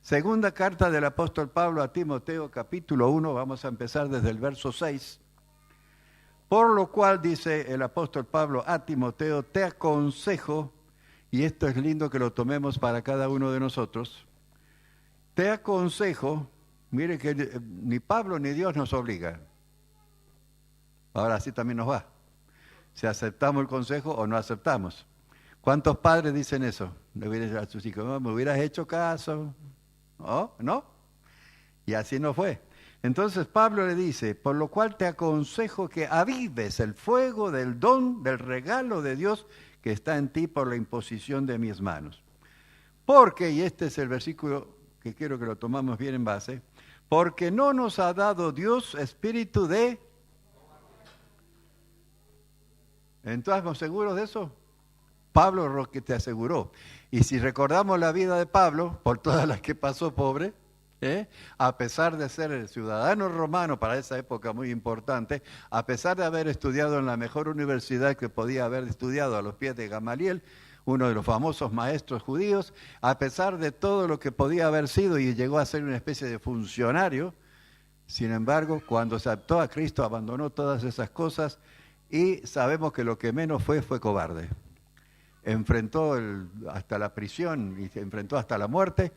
Segunda carta del apóstol Pablo a Timoteo, capítulo 1, vamos a empezar desde el verso 6. Por lo cual, dice el apóstol Pablo a Timoteo, te aconsejo, y esto es lindo que lo tomemos para cada uno de nosotros, te aconsejo, mire que ni Pablo ni Dios nos obliga. Ahora sí también nos va. Si aceptamos el consejo o no aceptamos. ¿Cuántos padres dicen eso? Le hubieran a sus hijos, no, me hubieras hecho caso. ¿No? Y así no fue. Entonces Pablo le dice, por lo cual te aconsejo que avives el fuego del don, del regalo de Dios que está en ti por la imposición de mis manos. Porque, y este es el versículo que quiero que lo tomamos bien en base, porque no nos ha dado Dios espíritu de... ¿Estamos seguros de eso? Pablo lo que te aseguró. Y si recordamos la vida de Pablo, por todas las que pasó pobre, a pesar de ser el ciudadano romano para esa época muy importante, a pesar de haber estudiado en la mejor universidad que podía haber estudiado a los pies de Gamaliel, uno de los famosos maestros judíos, a pesar de todo lo que podía haber sido y llegó a ser una especie de funcionario, sin embargo, cuando se adaptó a Cristo, abandonó todas esas cosas y sabemos que lo que menos fue cobarde. Enfrentó hasta la prisión y se enfrentó hasta la muerte,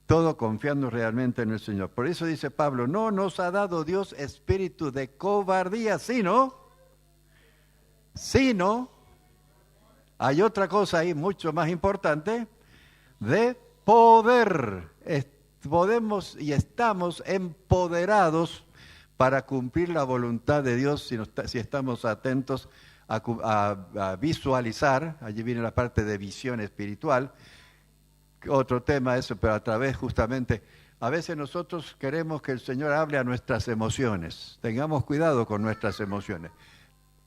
todo confiando realmente en el Señor. Por eso dice Pablo, no nos ha dado Dios espíritu de cobardía, sino, hay otra cosa ahí mucho más importante, de poder. Podemos y estamos empoderados para cumplir la voluntad de Dios si estamos atentos a visualizar, allí viene la parte de visión espiritual, otro tema eso, pero a través justamente, a veces nosotros queremos que el Señor hable a nuestras emociones, tengamos cuidado con nuestras emociones,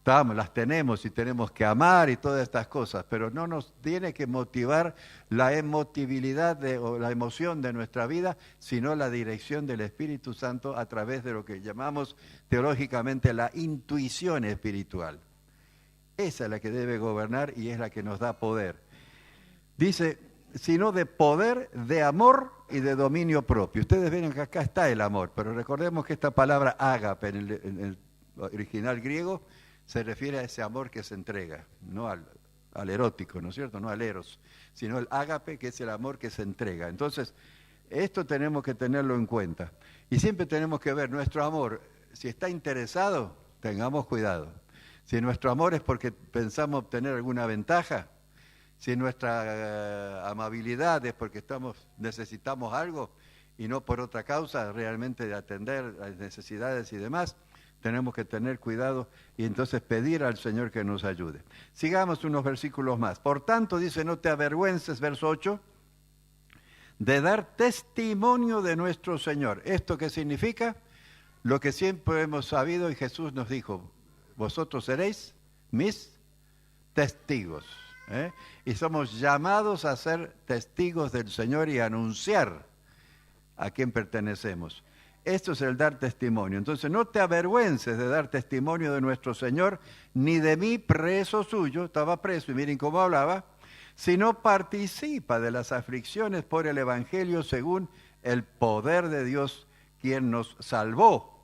las tenemos y tenemos que amar y todas estas cosas, pero no nos tiene que motivar la emotividad o la emoción de nuestra vida, sino la dirección del Espíritu Santo a través de lo que llamamos teológicamente la intuición espiritual. Esa es la que debe gobernar y es la que nos da poder. Dice, sino de poder, de amor y de dominio propio. Ustedes ven que acá está el amor, pero recordemos que esta palabra ágape en el original griego se refiere a ese amor que se entrega, no al erótico, ¿no es cierto? No al eros, sino el ágape, que es el amor que se entrega. Entonces, esto tenemos que tenerlo en cuenta. Y siempre tenemos que ver nuestro amor, si está interesado, tengamos cuidado. Si nuestro amor es porque pensamos obtener alguna ventaja, si nuestra amabilidad es porque necesitamos algo y no por otra causa realmente de atender las necesidades y demás, tenemos que tener cuidado y entonces pedir al Señor que nos ayude. Sigamos unos versículos más. Por tanto, dice, no te avergüences, verso 8, de dar testimonio de nuestro Señor. ¿Esto qué significa? Lo que siempre hemos sabido y Jesús nos dijo, vosotros seréis mis testigos. Y somos llamados a ser testigos del Señor y anunciar a quién pertenecemos. Esto es el dar testimonio. Entonces no te avergüences de dar testimonio de nuestro Señor, ni de mí preso suyo, estaba preso y miren cómo hablaba, sino participa de las aflicciones por el Evangelio según el poder de Dios, quien nos salvó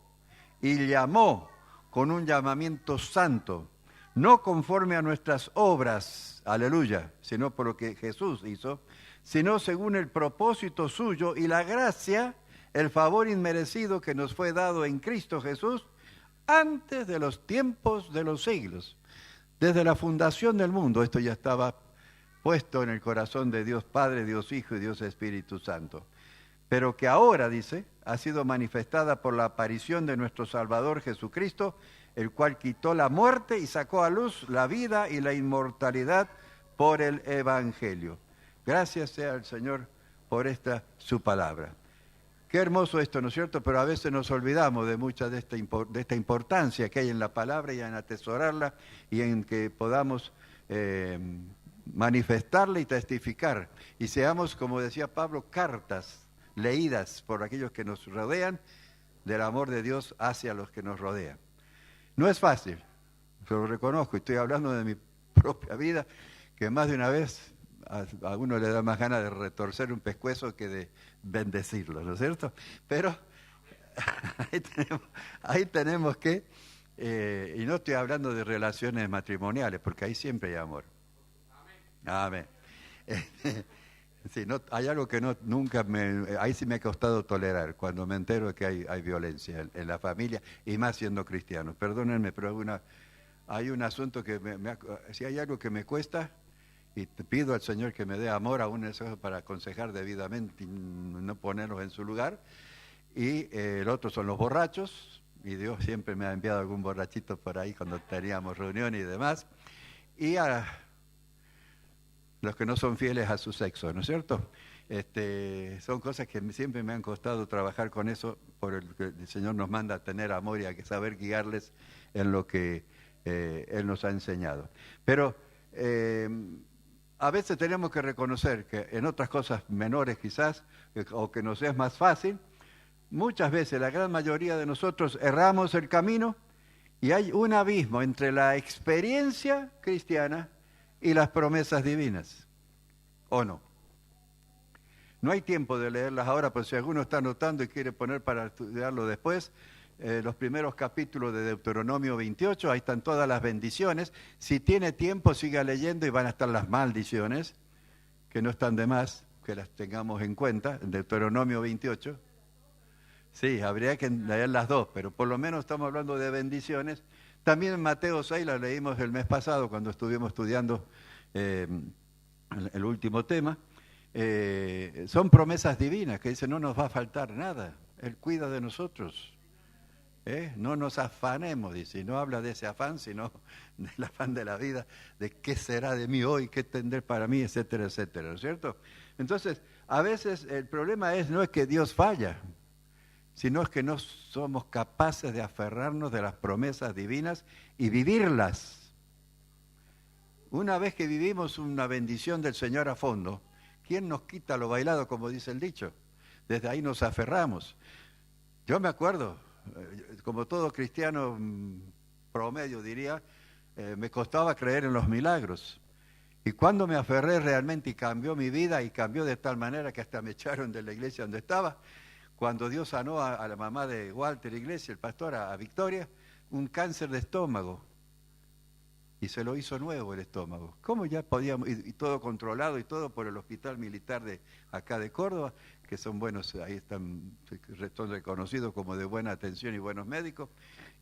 y llamó con un llamamiento santo, no conforme a nuestras obras, aleluya, sino por lo que Jesús hizo, sino según el propósito suyo y la gracia, el favor inmerecido que nos fue dado en Cristo Jesús antes de los tiempos de los siglos. Desde la fundación del mundo esto ya estaba puesto en el corazón de Dios Padre, Dios Hijo y Dios Espíritu Santo. Pero que ahora, dice, ha sido manifestada por la aparición de nuestro Salvador Jesucristo, el cual quitó la muerte y sacó a luz la vida y la inmortalidad por el Evangelio. Gracias sea al Señor por su palabra. Qué hermoso esto, ¿no es cierto? Pero a veces nos olvidamos de mucha de esta importancia que hay en la palabra y en atesorarla y en que podamos manifestarla y testificar. Y seamos, como decía Pablo, cartas leídas por aquellos que nos rodean del amor de Dios hacia los que nos rodean. No es fácil, pero lo reconozco y estoy hablando de mi propia vida, que más de una vez a uno le da más ganas de retorcer un pescuezo que de bendecirlo, ¿no es cierto? Pero ahí tenemos que, y no estoy hablando de relaciones matrimoniales, porque ahí siempre hay amor. Amén. Sí, no, hay algo que ahí sí me ha costado tolerar, cuando me entero de que hay violencia en la familia, y más siendo cristiano. Perdónenme, pero hay un asunto que si hay algo que me cuesta, y te pido al Señor que me dé amor aún eso para aconsejar debidamente y no ponerlos en su lugar. Y el otro son los borrachos, y Dios siempre me ha enviado algún borrachito por ahí cuando teníamos reuniones y demás. Y a los que no son fieles a su sexo, ¿no es cierto? Son cosas que siempre me han costado trabajar con eso, por el que el Señor nos manda a tener amor y a saber guiarles en lo que Él nos ha enseñado. Pero a veces tenemos que reconocer que en otras cosas menores quizás, o que nos es más fácil, muchas veces la gran mayoría de nosotros erramos el camino y hay un abismo entre la experiencia cristiana y las promesas divinas, ¿o no? No hay tiempo de leerlas ahora, pero si alguno está anotando y quiere poner para estudiarlo después, los primeros capítulos de Deuteronomio 28, ahí están todas las bendiciones. Si tiene tiempo, siga leyendo y van a estar las maldiciones, que no están de más, que las tengamos en cuenta, en Deuteronomio 28. Sí, habría que leer las dos, pero por lo menos estamos hablando de bendiciones. También en Mateo 6, la leímos el mes pasado cuando estuvimos estudiando el último tema. Son promesas divinas que dicen no nos va a faltar nada, Él cuida de nosotros. No nos afanemos, dice, y no habla de ese afán, sino del afán de la vida, de qué será de mí hoy, qué tendré para mí, etcétera, etcétera, ¿no es cierto? Entonces, a veces el problema no es que Dios falla, sino es que no somos capaces de aferrarnos de las promesas divinas y vivirlas. Una vez que vivimos una bendición del Señor a fondo, ¿quién nos quita lo bailado, como dice el dicho? Desde ahí nos aferramos. Yo me acuerdo, como todo cristiano promedio diría, me costaba creer en los milagros. Y cuando me aferré realmente y cambió mi vida y cambió de tal manera que hasta me echaron de la iglesia donde estaba, cuando Dios sanó a la mamá de Walter Iglesias, el pastor, a Victoria, un cáncer de estómago. Y se lo hizo nuevo el estómago. ¿Cómo ya podíamos? Y todo controlado y todo por el hospital militar de acá de Córdoba, que son buenos, ahí son reconocidos como de buena atención y buenos médicos,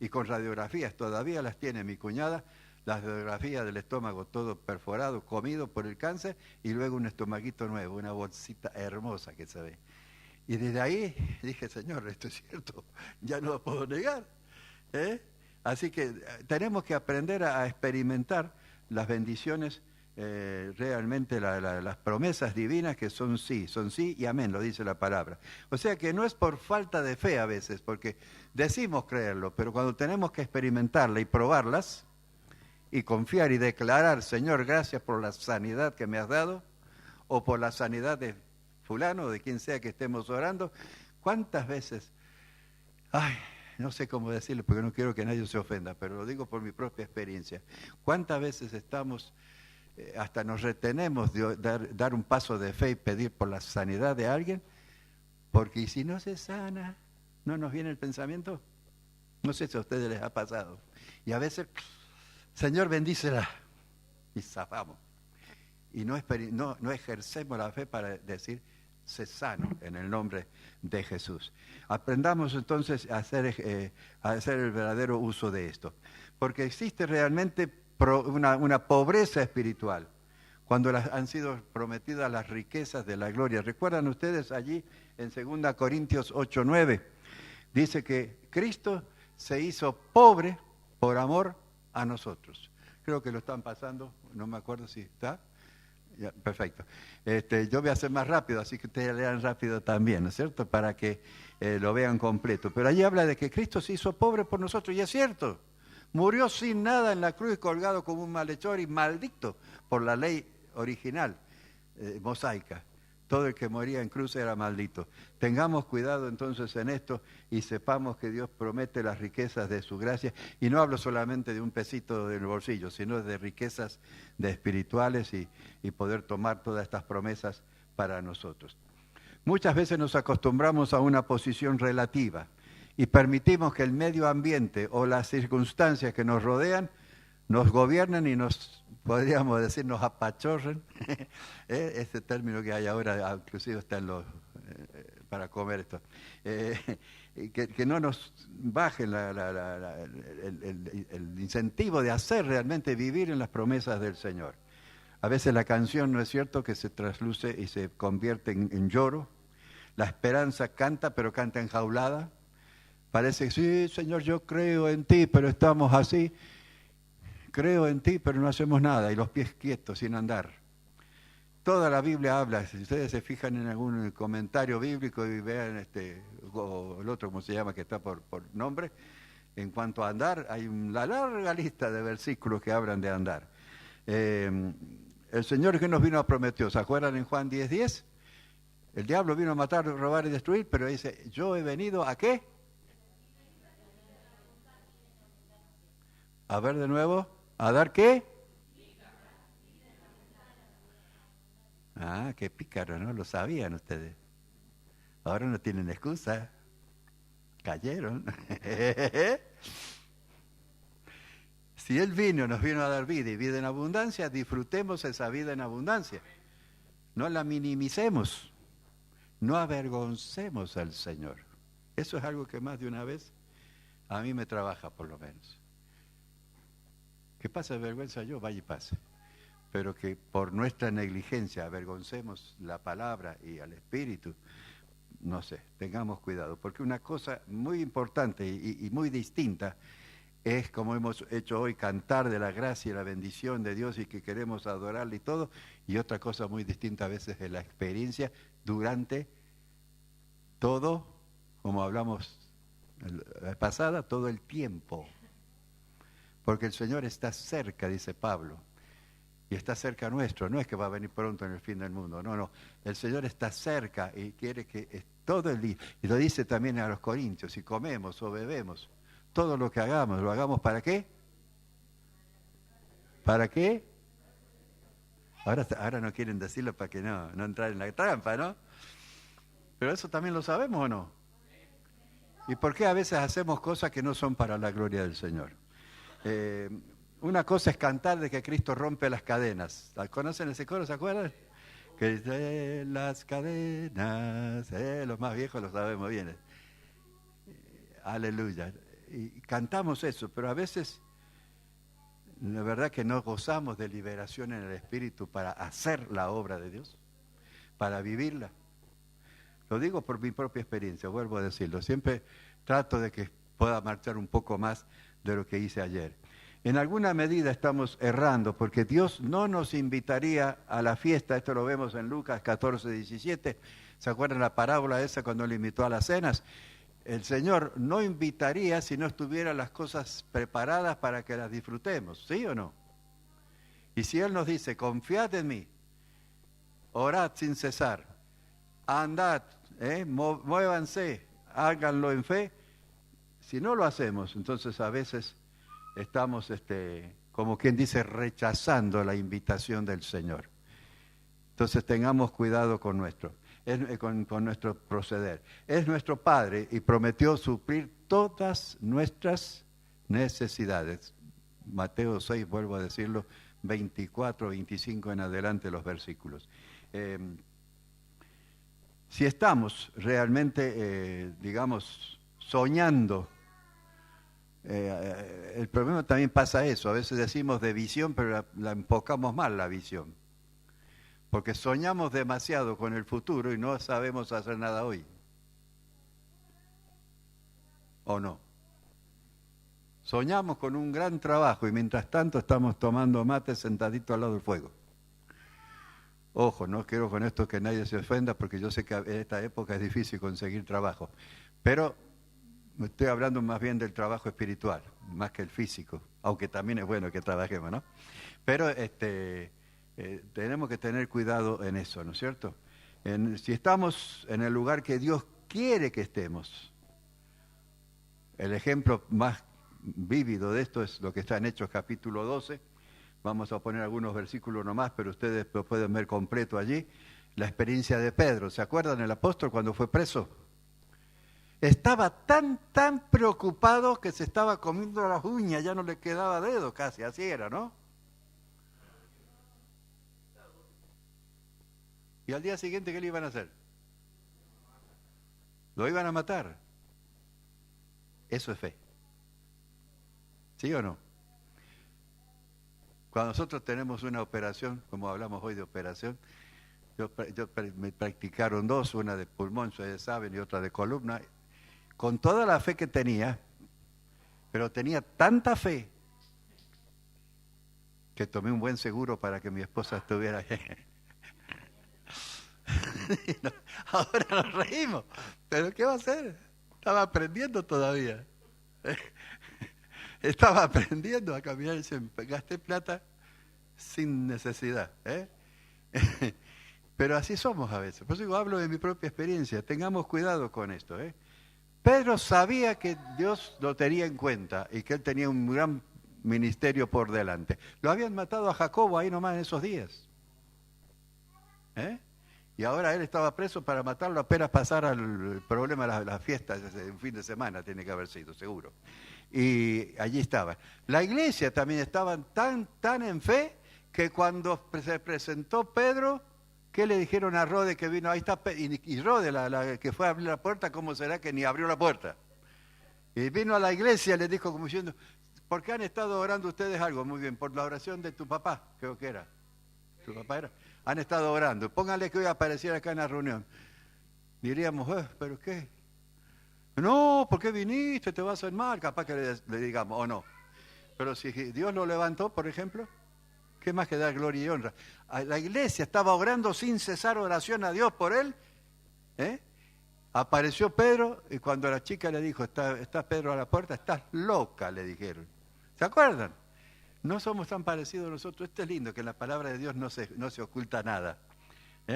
y con radiografías, todavía las tiene mi cuñada, las radiografías del estómago todo perforado, comido por el cáncer, y luego un estomaguito nuevo, una bolsita hermosa que se ve. Y desde ahí dije, Señor, esto es cierto, ya no lo puedo negar. Así que tenemos que aprender a experimentar las bendiciones, realmente las promesas divinas que son sí y amén, lo dice la palabra. O sea que no es por falta de fe a veces, porque decimos creerlo, pero cuando tenemos que experimentarla y probarlas y confiar y declarar, Señor, gracias por la sanidad que me has dado, o por la sanidad de fulano, o de quien sea que estemos orando, ¿cuántas veces? No sé cómo decirlo porque no quiero que nadie se ofenda, pero lo digo por mi propia experiencia. ¿Cuántas veces estamos, hasta nos retenemos de dar un paso de fe y pedir por la sanidad de alguien? Porque ¿y si no se sana? ¿No nos viene el pensamiento? No sé si a ustedes les ha pasado. Y a veces, Señor, bendícela. Y zafamos. Y no ejercemos la fe para decir, sé sano en el nombre de Jesús. Aprendamos entonces a hacer el verdadero uso de esto, porque existe realmente una pobreza espiritual cuando han sido prometidas las riquezas de la gloria. ¿Recuerdan ustedes allí en 2 Corintios 8:9? Dice que Cristo se hizo pobre por amor a nosotros. Creo que lo están pasando, no me acuerdo si está. Ya, perfecto. Yo voy a hacer más rápido, así que ustedes lean rápido también, ¿no es cierto? Para que lo vean completo. Pero allí habla de que Cristo se hizo pobre por nosotros, y es cierto. Murió sin nada en la cruz, colgado como un malhechor y maldito por la ley original, mosaica. todo el que moría en cruz era maldito. Tengamos cuidado entonces en esto y sepamos que Dios promete las riquezas de su gracia. Y no hablo solamente de un pesito del bolsillo, sino de riquezas de espirituales y poder tomar todas estas promesas para nosotros. Muchas veces nos acostumbramos a una posición relativa y permitimos que el medio ambiente o las circunstancias que nos rodean nos gobiernen y nos, podríamos decir, nos apachorren. Este término que hay ahora, inclusive está en los, para comer esto. Que no nos bajen el incentivo de hacer realmente vivir en las promesas del Señor. A veces la canción, ¿no es cierto?, que se trasluce y se convierte en lloro. La esperanza canta, pero canta enjaulada. Parece que sí, Señor, yo creo en ti, pero estamos así. Creo en ti, pero no hacemos nada, y los pies quietos, sin andar. Toda la Biblia habla, si ustedes se fijan en algún comentario bíblico y vean o el otro, como se llama, que está por nombre, en cuanto a andar, hay una larga lista de versículos que hablan de andar. El Señor que nos vino a prometió, ¿se acuerdan en Juan 10:10? El diablo vino a matar, robar y destruir, pero dice, yo he venido ¿a qué? A ver de nuevo, ¿a dar qué? Ah, qué pícaro, ¿no? Lo sabían ustedes. Ahora no tienen excusa. Cayeron. Si Él nos vino a dar vida y vida en abundancia, disfrutemos esa vida en abundancia. No la minimicemos. No avergoncemos al Señor. Eso es algo que más de una vez a mí me trabaja, por lo menos. Que pase vergüenza yo, vaya y pase. Pero que por nuestra negligencia avergoncemos la palabra y al Espíritu, no sé, tengamos cuidado. Porque una cosa muy importante y muy distinta es, como hemos hecho hoy, cantar de la gracia y la bendición de Dios y que queremos adorarle y todo. Y otra cosa muy distinta a veces es la experiencia durante todo, como hablamos la pasada, todo el tiempo. Porque el Señor está cerca, dice Pablo. Y está cerca nuestro, no es que va a venir pronto en el fin del mundo, no. El Señor está cerca y quiere que todo el día, y lo dice también a los Corintios, si comemos o bebemos, todo lo que hagamos, ¿lo hagamos para qué? ¿Para qué? Ahora no quieren decirlo para que no entrar en la trampa, ¿no? Pero eso también lo sabemos, ¿o no? ¿Y por qué a veces hacemos cosas que no son para la gloria del Señor? Una cosa es cantar de que Cristo rompe las cadenas. ¿Conocen ese coro? ¿Se acuerdan? Que dice, las cadenas, los más viejos lo sabemos bien. Aleluya. Y cantamos eso, pero a veces, la verdad que no gozamos de liberación en el Espíritu para hacer la obra de Dios, para vivirla. Lo digo por mi propia experiencia, vuelvo a decirlo. Siempre trato de que pueda marchar un poco más de lo que hice ayer. En alguna medida estamos errando, porque Dios no nos invitaría a la fiesta, esto lo vemos en Lucas 14:17, ¿se acuerdan la parábola esa cuando le invitó a las cenas? El Señor no invitaría si no estuvieran las cosas preparadas para que las disfrutemos, ¿sí o no? Y si Él nos dice, confiad en mí, orad sin cesar, andad, muévanse, háganlo en fe, si no lo hacemos, entonces a veces estamos, como quien dice, rechazando la invitación del Señor. Entonces tengamos cuidado con nuestro proceder. Es nuestro Padre y prometió suplir todas nuestras necesidades. Mateo 6, vuelvo a decirlo, 24, 25 en adelante los versículos. Si estamos realmente, soñando, el problema también pasa eso, a veces decimos de visión, pero la enfocamos mal la visión, porque soñamos demasiado con el futuro y no sabemos hacer nada hoy, ¿o no? Soñamos con un gran trabajo y mientras tanto estamos tomando mate sentadito al lado del fuego. Ojo, no quiero con esto que nadie se ofenda, porque yo sé que en esta época es difícil conseguir trabajo, pero estoy hablando más bien del trabajo espiritual, más que el físico, aunque también es bueno que trabajemos, ¿no? Pero tenemos que tener cuidado en eso, ¿no es cierto? Si estamos en el lugar que Dios quiere que estemos, el ejemplo más vívido de esto es lo que está en Hechos capítulo 12. Vamos a poner algunos versículos nomás, pero ustedes lo pueden ver completo allí. La experiencia de Pedro. ¿Se acuerdan el apóstol cuando fue preso? Estaba tan preocupado que se estaba comiendo las uñas, ya no le quedaba dedo casi, así era, ¿no? Y al día siguiente, ¿qué le iban a hacer? Lo iban a matar. Eso es fe. ¿Sí o no? Cuando nosotros tenemos una operación, como hablamos hoy de operación, me practicaron dos, una de pulmón, ustedes saben, y otra de columna, con toda la fe que tenía, pero tenía tanta fe que tomé un buen seguro para que mi esposa estuviera ahí. Ahora nos reímos, pero ¿qué va a hacer? Estaba aprendiendo todavía. Estaba aprendiendo a caminar y gasté plata sin necesidad. Pero así somos a veces. Por eso digo, hablo de mi propia experiencia. Tengamos cuidado con esto. Pedro sabía que Dios lo tenía en cuenta y que él tenía un gran ministerio por delante. Lo habían matado a Jacobo ahí nomás en esos días. Y ahora él estaba preso para matarlo apenas pasara el problema de las fiestas, un fin de semana tiene que haber sido, seguro. Y allí estaban. La iglesia también estaban tan en fe que cuando se presentó Pedro, ¿qué le dijeron a Rode que vino? Ahí está, y Rode, la que fue a abrir la puerta, ¿cómo será que ni abrió la puerta? Y vino a la iglesia y le dijo como diciendo, ¿por qué han estado orando ustedes algo? Muy bien, por la oración de tu papá, creo que era. ¿Tu papá era? Han estado orando. Pónganle que hoy apareciera acá en la reunión. Diríamos, ¿pero qué? No, ¿por qué viniste? Te vas a hacer mal. Capaz que le digamos, o no. Pero si Dios lo levantó, por ejemplo, ¿qué más que dar gloria y honra? La iglesia estaba orando sin cesar oración a Dios por él. Apareció Pedro y cuando la chica le dijo, está Pedro a la puerta, estás loca, le dijeron. ¿Se acuerdan? No somos tan parecidos nosotros. Esto es lindo, que en la palabra de Dios no se oculta nada.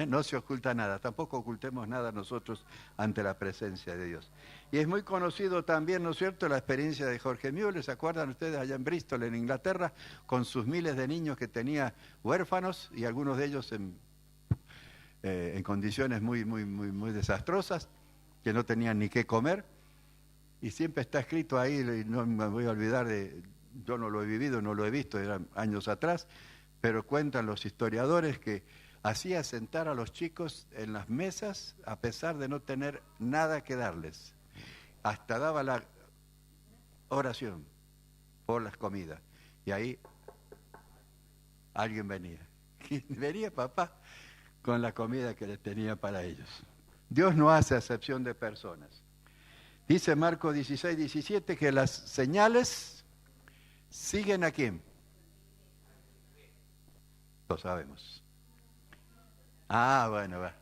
No se oculta nada. Tampoco ocultemos nada nosotros ante la presencia de Dios. Y es muy conocido también, ¿no es cierto?, la experiencia de Jorge Mueller. ¿Se acuerdan ustedes allá en Bristol, en Inglaterra, con sus miles de niños que tenía huérfanos y algunos de ellos en condiciones muy desastrosas, que no tenían ni qué comer? Y siempre está escrito ahí, y no me voy a olvidar yo no lo he vivido, no lo he visto, eran años atrás, pero cuentan los historiadores que hacía sentar a los chicos en las mesas a pesar de no tener nada que darles. Hasta daba la oración por las comidas. Y ahí alguien venía. Y venía papá con la comida que les tenía para ellos. Dios no hace acepción de personas. Dice Marcos 16:17 que las señales siguen a quién. Lo sabemos. Bueno, va.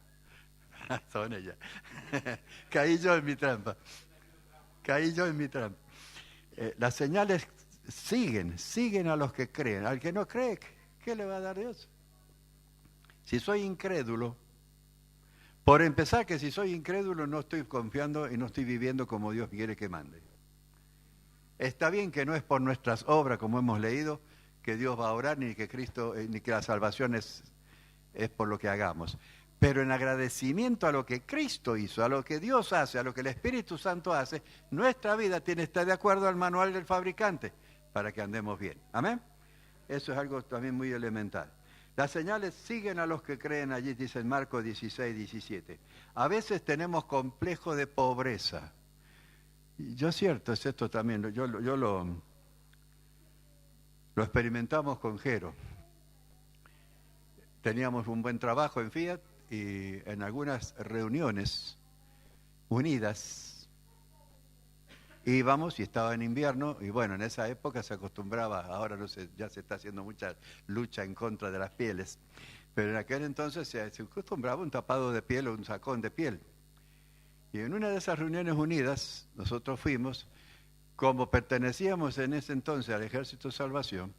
Son ellas. Caí yo en mi trampa. Las señales siguen a los que creen. Al que no cree, ¿qué le va a dar Dios? Si soy incrédulo, por empezar que si soy incrédulo no estoy confiando y no estoy viviendo como Dios quiere que mande. Está bien que no es por nuestras obras, como hemos leído, que Dios va a obrar, ni que Cristo, ni que la salvación es por lo que hagamos. Pero en agradecimiento a lo que Cristo hizo, a lo que Dios hace, a lo que el Espíritu Santo hace, nuestra vida tiene que estar de acuerdo al manual del fabricante para que andemos bien. ¿Amén? Eso es algo también muy elemental. Las señales siguen a los que creen, allí dice en Marcos 16:17. A veces tenemos complejo de pobreza. Yo cierto, es esto también, yo lo experimentamos con Jero. Teníamos un buen trabajo en Fiat y en algunas reuniones unidas íbamos y estaba en invierno y bueno, en esa época se acostumbraba, ahora no sé, ya se está haciendo mucha lucha en contra de las pieles, pero en aquel entonces se acostumbraba un tapado de piel o un sacón de piel. Y en una de esas reuniones unidas, nosotros fuimos, como pertenecíamos en ese entonces al Ejército de Salvación,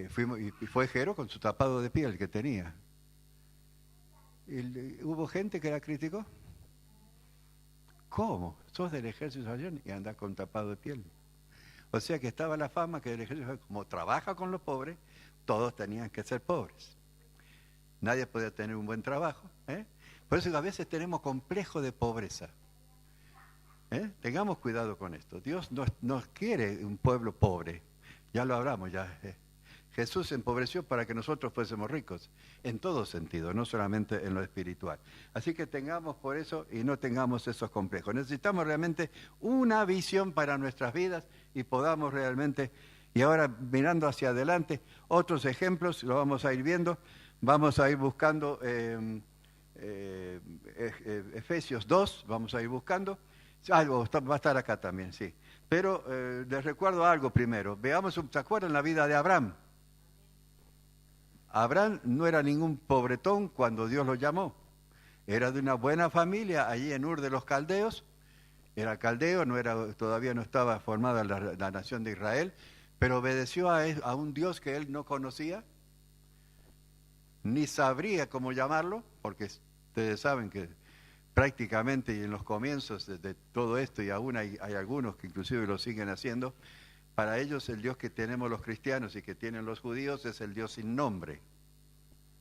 fuimos, y fue Jero con su tapado de piel que tenía. ¿Hubo gente que la criticó? ¿Cómo? Sos del ejército ayer y andás con tapado de piel. O sea que estaba la fama que el ejército, como trabaja con los pobres, todos tenían que ser pobres. Nadie podía tener un buen trabajo. Por eso a veces tenemos complejo de pobreza. Tengamos cuidado con esto. Dios nos quiere un pueblo pobre. Ya lo hablamos ya. Jesús se empobreció para que nosotros fuésemos ricos, en todo sentido, no solamente en lo espiritual. Así que tengamos por eso y no tengamos esos complejos. Necesitamos realmente una visión para nuestras vidas y podamos realmente, y ahora mirando hacia adelante, otros ejemplos, lo vamos a ir viendo, vamos a ir buscando Efesios 2, vamos a ir buscando, algo va a estar acá también, sí. Pero les recuerdo algo primero, veamos, ¿se acuerdan la vida de Abraham? Abraham no era ningún pobretón cuando Dios lo llamó. Era de una buena familia allí en Ur de los Caldeos. Era caldeo, todavía no estaba formada la nación de Israel, pero obedeció a un Dios que él no conocía, ni sabría cómo llamarlo, porque ustedes saben que prácticamente y en los comienzos de todo esto, y aún hay algunos que inclusive lo siguen haciendo, para ellos el Dios que tenemos los cristianos y que tienen los judíos es el Dios sin nombre.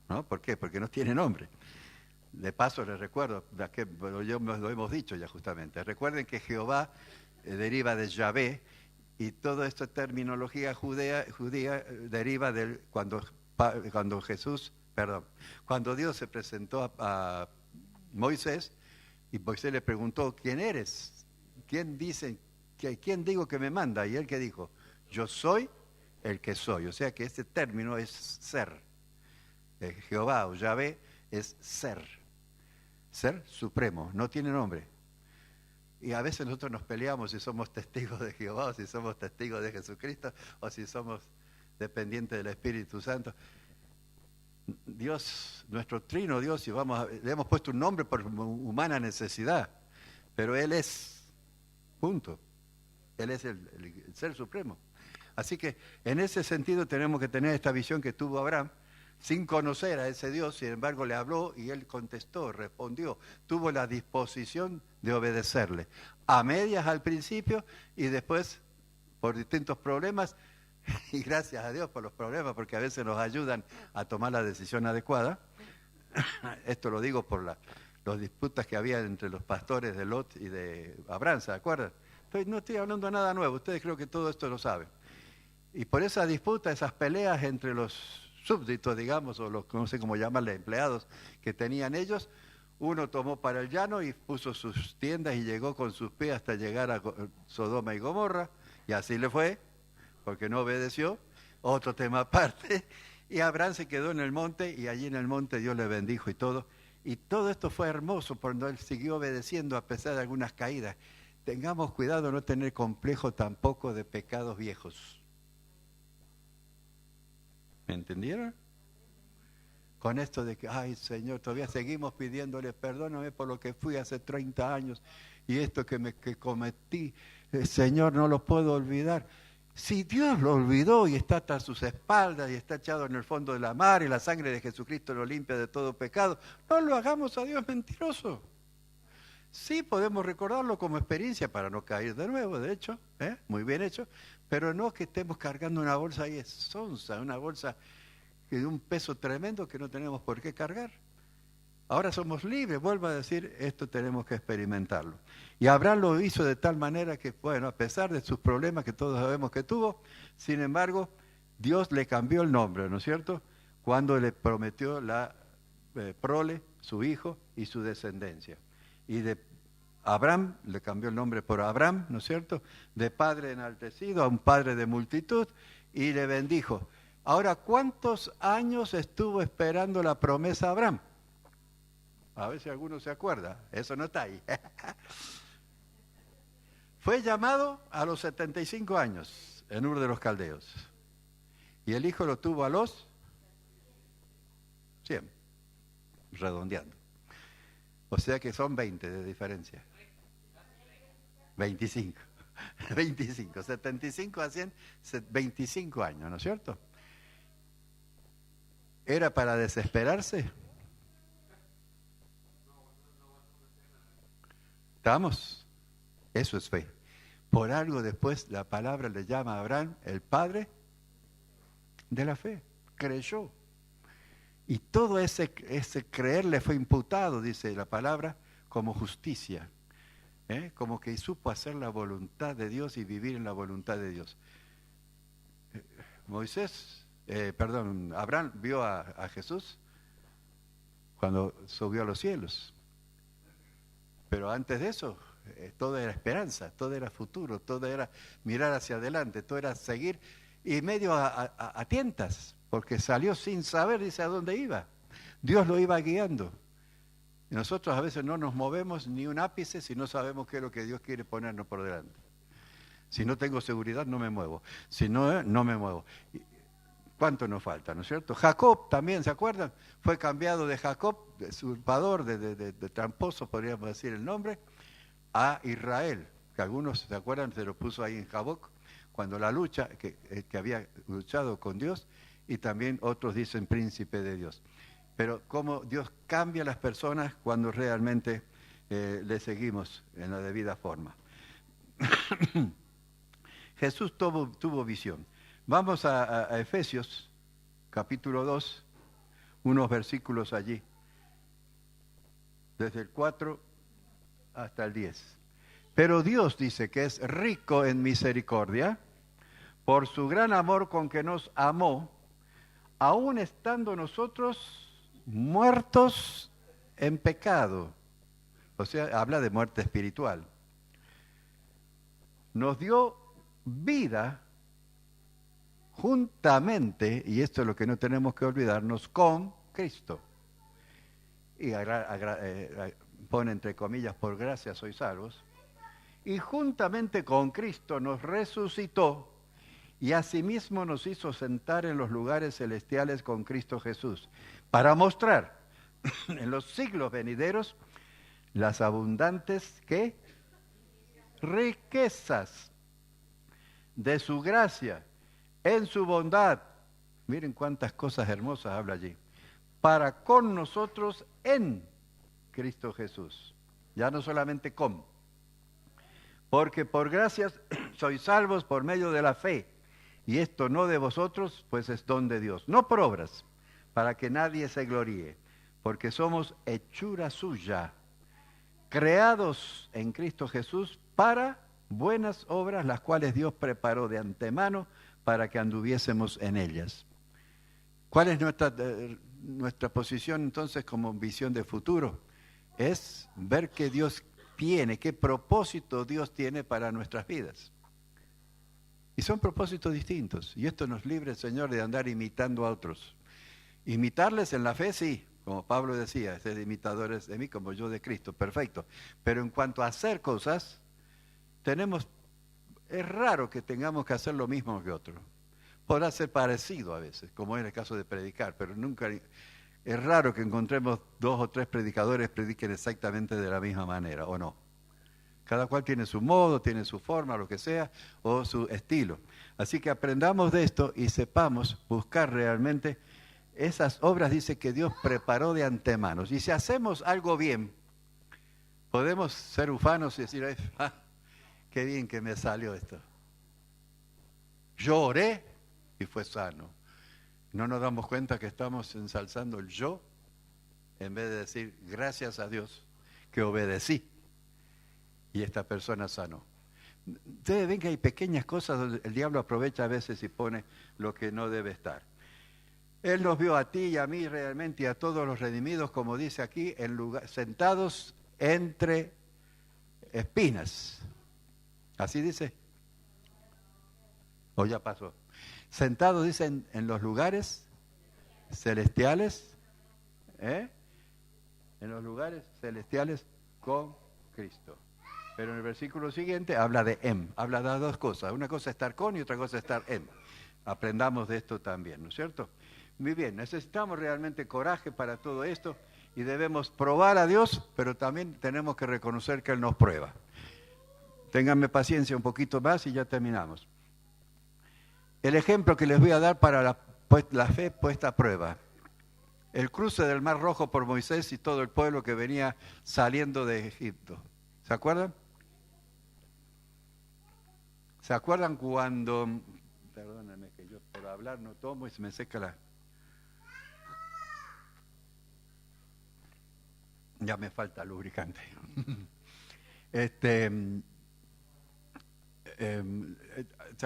¿No? ¿Por qué? Porque no tiene nombre. De paso les recuerdo, lo hemos dicho ya justamente, recuerden que Jehová deriva de Yahvé y toda esta terminología judía deriva de cuando Dios se presentó a Moisés y Moisés le preguntó, ¿quién eres? ¿Quién digo que me manda? Y él que dijo, yo soy el que soy. O sea que este término es ser. Jehová o Yahvé es ser supremo, no tiene nombre. Y a veces nosotros nos peleamos si somos testigos de Jehová, o si somos testigos de Jesucristo, o si somos dependientes del Espíritu Santo. Dios, nuestro trino Dios, le hemos puesto un nombre por humana necesidad, pero Él es, punto. Él es el ser supremo. Así que en ese sentido tenemos que tener esta visión que tuvo Abraham, sin conocer a ese Dios, sin embargo le habló y él contestó, respondió, tuvo la disposición de obedecerle. A medias al principio y después por distintos problemas, y gracias a Dios por los problemas, porque a veces nos ayudan a tomar la decisión adecuada. Esto lo digo por las disputas que había entre los pastores de Lot y de Abraham, ¿se acuerdan? No estoy hablando de nada nuevo, ustedes creo que todo esto lo saben. Y por esa disputa, esas peleas entre los súbditos, digamos, o los, no sé cómo llamarle, empleados que tenían ellos, uno tomó para el llano y puso sus tiendas y llegó con sus pies hasta llegar a Sodoma y Gomorra, y así le fue, porque no obedeció, otro tema aparte, y Abraham se quedó en el monte, y allí en el monte Dios le bendijo y todo esto fue hermoso, porque él siguió obedeciendo a pesar de algunas caídas. Tengamos cuidado de no tener complejo tampoco de pecados viejos. ¿Me entendieron? Con esto de que, ay Señor, todavía seguimos pidiéndole, perdóname por lo que fui hace 30 años y esto que cometí, Señor, no lo puedo olvidar. Si Dios lo olvidó y está tras sus espaldas y está echado en el fondo de la mar y la sangre de Jesucristo lo limpia de todo pecado, no lo hagamos a Dios mentiroso. Sí podemos recordarlo como experiencia para no caer de nuevo, de hecho, muy bien hecho, pero no que estemos cargando una bolsa ahí sonsa, una bolsa de un peso tremendo que no tenemos por qué cargar. Ahora somos libres, vuelvo a decir, esto tenemos que experimentarlo. Y Abraham lo hizo de tal manera que, bueno, a pesar de sus problemas que todos sabemos que tuvo, sin embargo, Dios le cambió el nombre, ¿no es cierto? Cuando le prometió la prole, su hijo y su descendencia. Y de Abraham, le cambió el nombre por Abraham, ¿no es cierto? De padre enaltecido a un padre de multitud, y le bendijo. Ahora, ¿cuántos años estuvo esperando la promesa Abraham? A ver si alguno se acuerda, eso no está ahí. Fue llamado a los 75 años en Ur de los Caldeos. Y el hijo lo tuvo a los 100, redondeando. O sea que son 20 de diferencia. 25. 25, 75 a 100, 25 años, ¿no es cierto? ¿Era para desesperarse? ¿Estamos? Eso es fe. Por algo después la palabra le llama a Abraham el padre de la fe. Creyó. Y todo ese creer le fue imputado, dice la palabra, como justicia. Como que supo hacer la voluntad de Dios y vivir en la voluntad de Dios. Abraham vio a Jesús cuando subió a los cielos. Pero antes de eso, todo era esperanza, todo era futuro, todo era mirar hacia adelante, todo era seguir y medio a tientas, porque salió sin saber, dice, a dónde iba. Dios lo iba guiando. Y nosotros a veces no nos movemos ni un ápice si no sabemos qué es lo que Dios quiere ponernos por delante. Si no tengo seguridad, no me muevo. Si no, no me muevo. ¿Cuánto nos falta, no es cierto? Jacob también, ¿se acuerdan? Fue cambiado de Jacob, de usurpador, de tramposo, podríamos decir el nombre, a Israel, que algunos, ¿se acuerdan? Se lo puso ahí en Jaboc, cuando la lucha, que había luchado con Dios, y también otros dicen príncipe de Dios. Pero cómo Dios cambia a las personas cuando realmente le seguimos en la debida forma. Jesús tuvo visión. Vamos a Efesios, capítulo 2, unos versículos allí, desde el 4 hasta el 10. Pero Dios dice que es rico en misericordia, por su gran amor con que nos amó, aun estando nosotros muertos en pecado. O sea, habla de muerte espiritual. Nos dio vida juntamente, y esto es lo que no tenemos que olvidarnos, con Cristo. Y pone entre comillas, por gracia sois salvos. Y juntamente con Cristo nos resucitó y asimismo nos hizo sentar en los lugares celestiales con Cristo Jesús, para mostrar en los siglos venideros las abundantes ¿qué? Riquezas de su gracia en su bondad. Miren cuántas cosas hermosas habla allí. Para con nosotros en Cristo Jesús. Ya no solamente con. Porque por gracias sois salvos por medio de la fe. Y esto no de vosotros, pues es don de Dios. No por obras, para que nadie se gloríe. Porque somos hechura suya, creados en Cristo Jesús para buenas obras, las cuales Dios preparó de antemano para que anduviésemos en ellas. ¿Cuál es nuestra posición entonces como visión de futuro? Es ver qué Dios tiene, qué propósito Dios tiene para nuestras vidas. Y son propósitos distintos. Y esto nos libre el Señor de andar imitando a otros. Imitarles en la fe, sí, como Pablo decía, sed imitadores de mí como yo de Cristo, perfecto. Pero en cuanto a hacer cosas, es raro que tengamos que hacer lo mismo que otros. Podrá ser parecido a veces, como en el caso de predicar, pero nunca, es raro que encontremos 2 o 3 predicadores prediquen exactamente de la misma manera, ¿o no? Cada cual tiene su modo, tiene su forma, lo que sea, o su estilo. Así que aprendamos de esto y sepamos buscar realmente esas obras, dice que Dios preparó de antemano. Y si hacemos algo bien, podemos ser ufanos y decir, qué bien que me salió esto. Yo oré y fue sano. No nos damos cuenta que estamos ensalzando el yo, en vez de decir, gracias a Dios que obedecí. Y esta persona sanó. Ustedes ven que hay pequeñas cosas donde el diablo aprovecha a veces y pone lo que no debe estar. Él nos vio a ti y a mí realmente y a todos los redimidos, como dice aquí, sentados entre espinas. ¿Así dice? ¿O ya pasó? Sentados, dicen, en los lugares celestiales, en los lugares celestiales con Cristo. Pero en el versículo siguiente habla de habla de 2 cosas. Una cosa es estar con y otra cosa es estar en. Aprendamos de esto también, ¿no es cierto? Muy bien, necesitamos realmente coraje para todo esto y debemos probar a Dios, pero también tenemos que reconocer que Él nos prueba. Ténganme paciencia un poquito más y ya terminamos. El ejemplo que les voy a dar para la fe puesta a prueba. El cruce del Mar Rojo por Moisés y todo el pueblo que venía saliendo de Egipto. ¿Se acuerdan? ¿Se acuerdan cuando... Perdónenme que yo por hablar no tomo y se me seca la... Ya me falta lubricante. ¿Se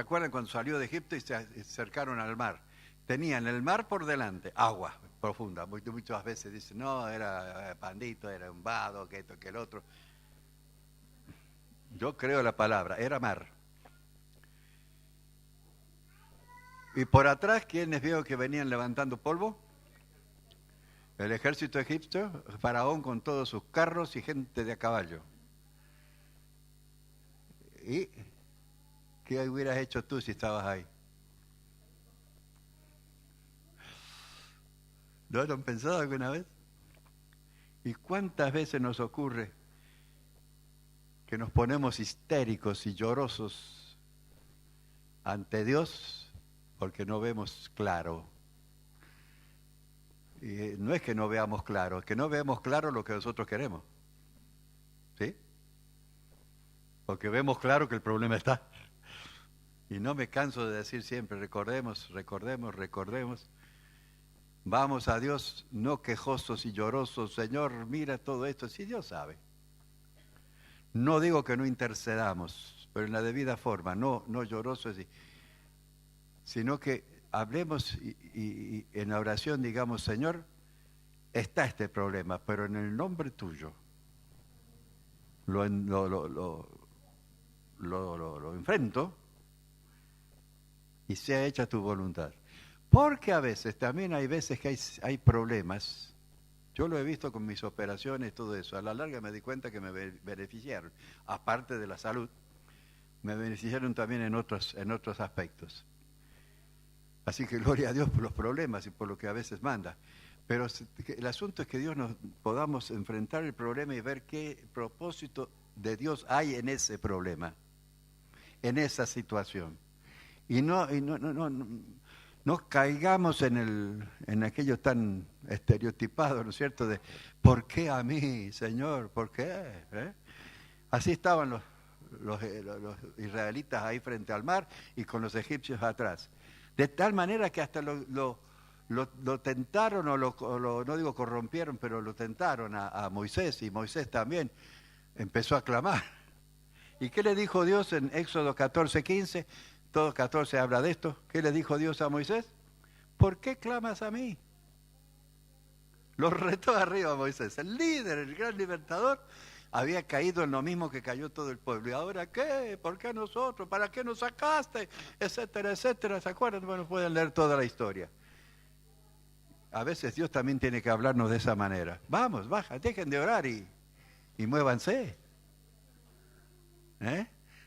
acuerdan cuando salió de Egipto y se acercaron al mar? Tenían el mar por delante, agua profunda. Muchas veces dicen, no, era pandito, era un vado, que esto, que el otro. Yo creo la palabra, era mar. Y por atrás, ¿quiénes vio que venían levantando polvo? El ejército egipcio, Faraón con todos sus carros y gente de a caballo. ¿Y qué hubieras hecho tú si estabas ahí? ¿No lo han pensado alguna vez? ¿Y cuántas veces nos ocurre que nos ponemos histéricos y llorosos ante Dios porque no vemos claro? Y no es que no veamos claro, es que no vemos claro lo que nosotros queremos. ¿Sí? Porque vemos claro que el problema está. Y no me canso de decir siempre, recordemos, recordemos, recordemos. Vamos a Dios no quejosos y llorosos, Señor, mira todo esto, si Dios sabe. No digo que no intercedamos, pero en la debida forma, no llorosos, sino que hablemos y en la oración digamos, Señor, está este problema, pero en el nombre tuyo lo enfrento y sea hecha tu voluntad. Porque a veces, también hay veces que hay problemas. Yo lo he visto con mis operaciones, todo eso. A la larga me di cuenta que me beneficiaron. Aparte de la salud, me beneficiaron también en otros aspectos. Así que gloria a Dios por los problemas y por lo que a veces manda. Pero el asunto es que Dios nos podamos enfrentar el problema y ver qué propósito de Dios hay en ese problema, en esa situación. Y no caigamos en aquello tan estereotipado, ¿no es cierto? De ¿por qué a mí, Señor? ¿Por qué? Así estaban los israelitas ahí frente al mar y con los egipcios atrás. De tal manera que hasta lo tentaron, no digo corrompieron, pero lo tentaron a Moisés, y Moisés también empezó a clamar. ¿Y qué le dijo Dios en Éxodo 14:15? Todo 14 habla de esto. ¿Qué le dijo Dios a Moisés? ¿Por qué clamas a mí? Lo retó arriba a Moisés. El líder, el gran libertador, había caído en lo mismo que cayó todo el pueblo. ¿Y ahora qué? ¿Por qué a nosotros? ¿Para qué nos sacaste? Etcétera, etcétera. ¿Se acuerdan? Bueno, pueden leer toda la historia. A veces Dios también tiene que hablarnos de esa manera. Vamos, baja, dejen de orar y muévanse.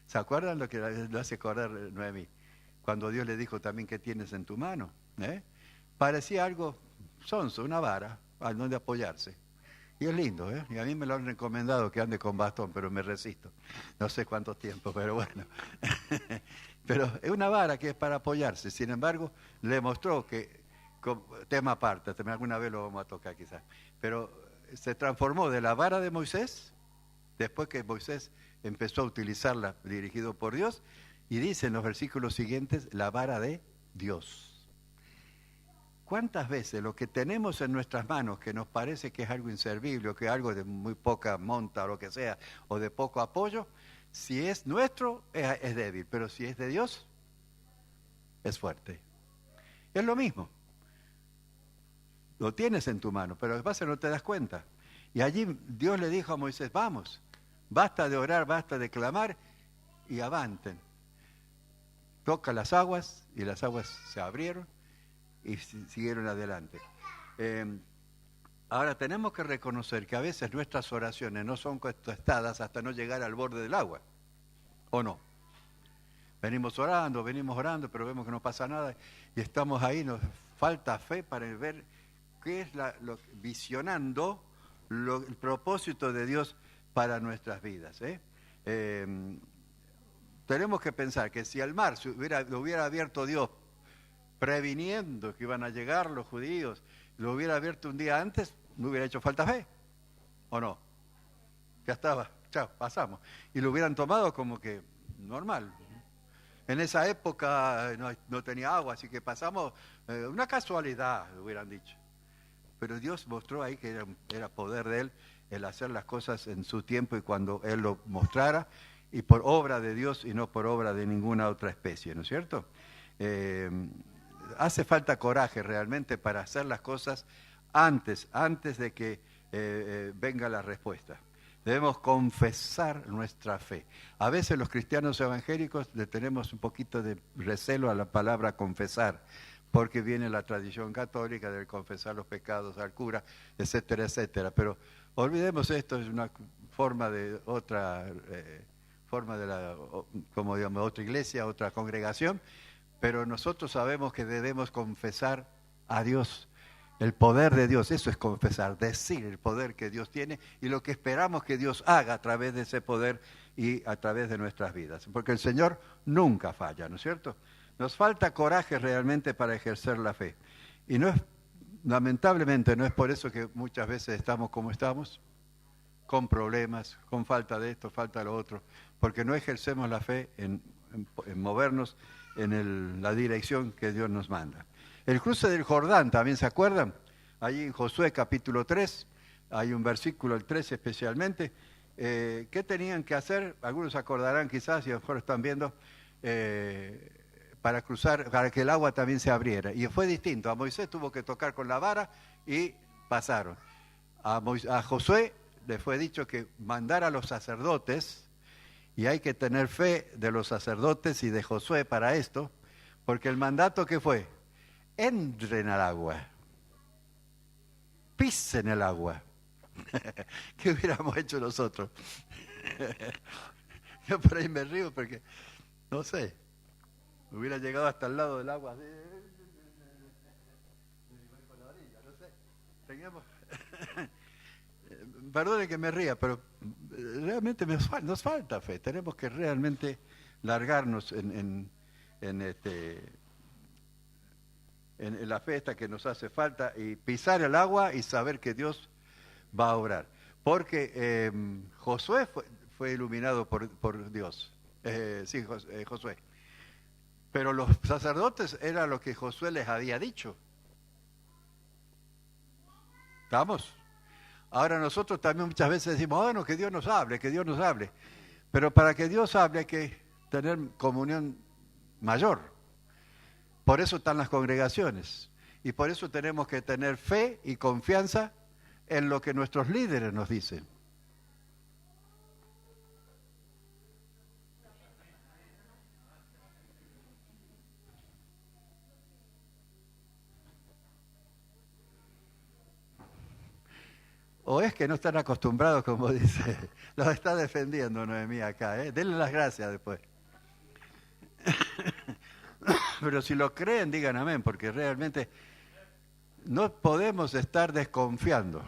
¿Se acuerdan lo que lo hace acordar Noemí? Cuando Dios le dijo también qué tienes en tu mano. Parecía algo sonso, una vara, al donde apoyarse. Y es lindo, y a mí me lo han recomendado que ande con bastón, pero me resisto. No sé cuánto tiempo, pero bueno. Pero es una vara que es para apoyarse. Sin embargo, le mostró que, tema aparte, alguna vez lo vamos a tocar quizás, pero se transformó de la vara de Moisés, después que Moisés empezó a utilizarla dirigido por Dios, y dice en los versículos siguientes, la vara de Dios. ¿Cuántas veces lo que tenemos en nuestras manos, que nos parece que es algo inservible, o que es algo de muy poca monta o lo que sea, o de poco apoyo, si es nuestro, es débil, pero si es de Dios, es fuerte? Es lo mismo. Lo tienes en tu mano, pero a veces no te das cuenta. Y allí Dios le dijo a Moisés, vamos, basta de orar, basta de clamar, y avanten. Toca las aguas, y las aguas se abrieron, y siguieron adelante. Ahora tenemos que reconocer que a veces nuestras oraciones no son contestadas hasta no llegar al borde del agua, ¿o no? Venimos orando, pero vemos que no pasa nada, y estamos ahí, nos falta fe para ver qué es visionando el propósito de Dios para nuestras vidas. Tenemos que pensar que si al mar lo hubiera abierto Dios, previniendo que iban a llegar los judíos, lo hubiera abierto un día antes, no hubiera hecho falta fe, ¿o no? Ya estaba chao, pasamos. Y lo hubieran tomado como que normal. En esa época no tenía agua, así que pasamos, una casualidad, hubieran dicho. Pero Dios mostró ahí que era poder de Él el hacer las cosas en su tiempo y cuando Él lo mostrara, y por obra de Dios y no por obra de ninguna otra especie, ¿no es cierto? Hace falta coraje realmente para hacer las cosas antes de que venga la respuesta. Debemos confesar nuestra fe. A veces los cristianos evangélicos le tenemos un poquito de recelo a la palabra confesar, porque viene la tradición católica del confesar los pecados al cura, etcétera, etcétera. Pero olvidemos esto, es una forma de otra como digamos, otra iglesia, otra congregación, pero nosotros sabemos que debemos confesar a Dios. El poder de Dios, eso es confesar, decir el poder que Dios tiene y lo que esperamos que Dios haga a través de ese poder y a través de nuestras vidas. Porque el Señor nunca falla, ¿no es cierto? Nos falta coraje realmente para ejercer la fe. Y lamentablemente no es por eso que muchas veces estamos como estamos, con problemas, con falta de esto, falta de lo otro, porque no ejercemos la fe en movernos en la dirección que Dios nos manda. El cruce del Jordán, ¿también se acuerdan? Allí en Josué capítulo 3, hay un versículo, el 13 especialmente. ¿Qué tenían que hacer? Algunos se acordarán quizás, y a lo mejor están viendo, para cruzar, para que el agua también se abriera. Y fue distinto. A Moisés tuvo que tocar con la vara y pasaron. A Josué le fue dicho que mandara a los sacerdotes, y hay que tener fe de los sacerdotes y de Josué para esto, porque el mandato que fue, entren al agua, pisen el agua. ¿Qué hubiéramos hecho nosotros? Yo por ahí me río porque, no sé, hubiera llegado hasta el lado del agua. No sé, teníamos... Perdone que me ría, pero realmente nos falta fe. Tenemos que realmente largarnos en la fe esta que nos hace falta y pisar el agua y saber que Dios va a obrar. Porque Josué fue iluminado por Dios. Sí, Josué. Pero los sacerdotes era lo que Josué les había dicho. ¿Estamos? Ahora nosotros también muchas veces decimos, bueno, que Dios nos hable, que Dios nos hable. Pero para que Dios hable hay que tener comunión mayor. Por eso están las congregaciones. Y por eso tenemos que tener fe y confianza en lo que nuestros líderes nos dicen. O es que no están acostumbrados, como dice, los está defendiendo Noemí acá, ¿eh? Denle las gracias después. Pero si lo creen, digan amén, porque realmente no podemos estar desconfiando.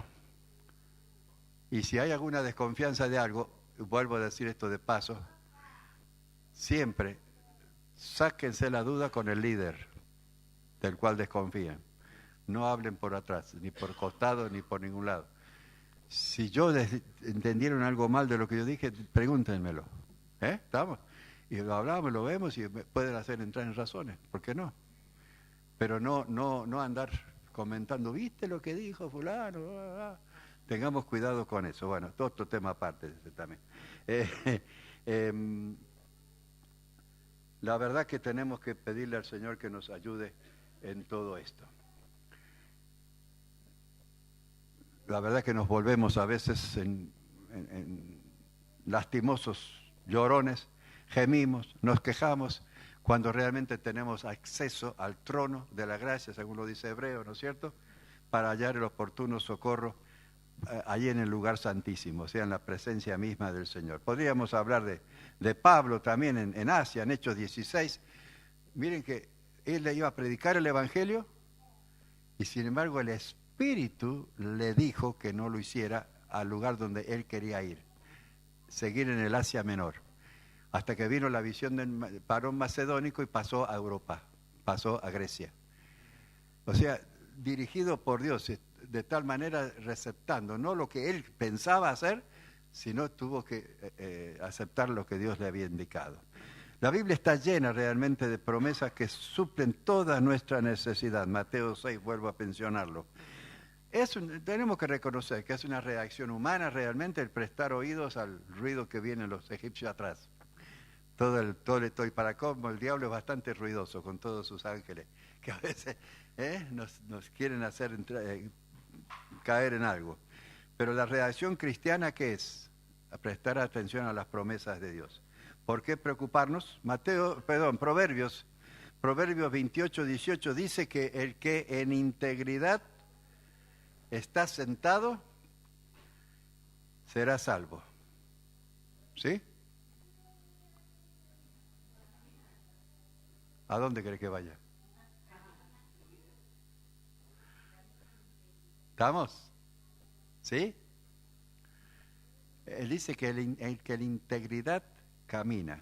Y si hay alguna desconfianza de algo, vuelvo a decir esto de paso, siempre sáquense la duda con el líder del cual desconfían. No hablen por atrás, ni por costado, ni por ningún lado. Si entendieron algo mal de lo que yo dije, pregúntenmelo. ¿Estamos? Y lo hablamos, lo vemos y me pueden hacer entrar en razones. ¿Por qué no? Pero no andar comentando, ¿viste lo que dijo fulano? Tengamos cuidado con eso. Bueno, otro tema aparte también. La verdad que tenemos que pedirle al Señor que nos ayude en todo esto. La verdad que nos volvemos a veces en lastimosos llorones, gemimos, nos quejamos, cuando realmente tenemos acceso al trono de la gracia, según lo dice Hebreo, ¿no es cierto?, para hallar el oportuno socorro allí en el lugar santísimo, o sea, en la presencia misma del Señor. Podríamos hablar de Pablo también en Asia, en Hechos 16. Miren que él le iba a predicar el Evangelio y sin embargo el Espíritu le dijo que no lo hiciera al lugar donde él quería ir, seguir en el Asia Menor, hasta que vino la visión del varón macedónico y pasó a Europa, pasó a Grecia. O sea, dirigido por Dios, de tal manera receptando, no lo que él pensaba hacer, sino tuvo que aceptar lo que Dios le había indicado. La Biblia está llena realmente de promesas que suplen toda nuestra necesidad. Mateo 6, vuelvo a mencionarlo. Tenemos que reconocer que es una reacción humana realmente el prestar oídos al ruido que vienen los egipcios atrás. Y para cómo el diablo es bastante ruidoso con todos sus ángeles, que a veces nos quieren hacer caer en algo. Pero la reacción cristiana, ¿qué es? A prestar atención a las promesas de Dios. ¿Por qué preocuparnos? Proverbios 28, 18 dice que el que en integridad está sentado será salvo. ¿Sí? ¿A dónde cree que vaya? ¿Estamos? ¿Sí? Él dice que que la integridad camina.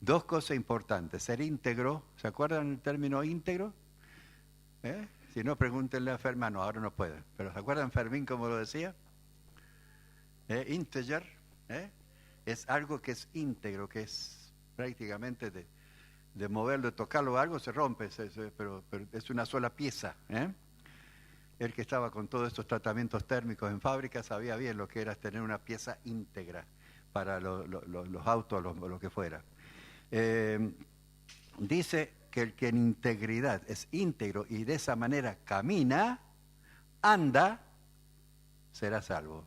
Dos cosas importantes. Ser íntegro, ¿se acuerdan el término íntegro? Si no, pregúntenle a Fermín. No, ahora no pueden. Pero ¿se acuerdan Fermín cómo lo decía? Integer, es algo que es íntegro, que es prácticamente de moverlo, de tocarlo, algo se rompe, pero es una sola pieza. El que estaba con todos estos tratamientos térmicos en fábrica sabía bien lo que era tener una pieza íntegra para los autos, lo que fuera. Dice que el que en integridad es íntegro y de esa manera camina, anda, será salvo.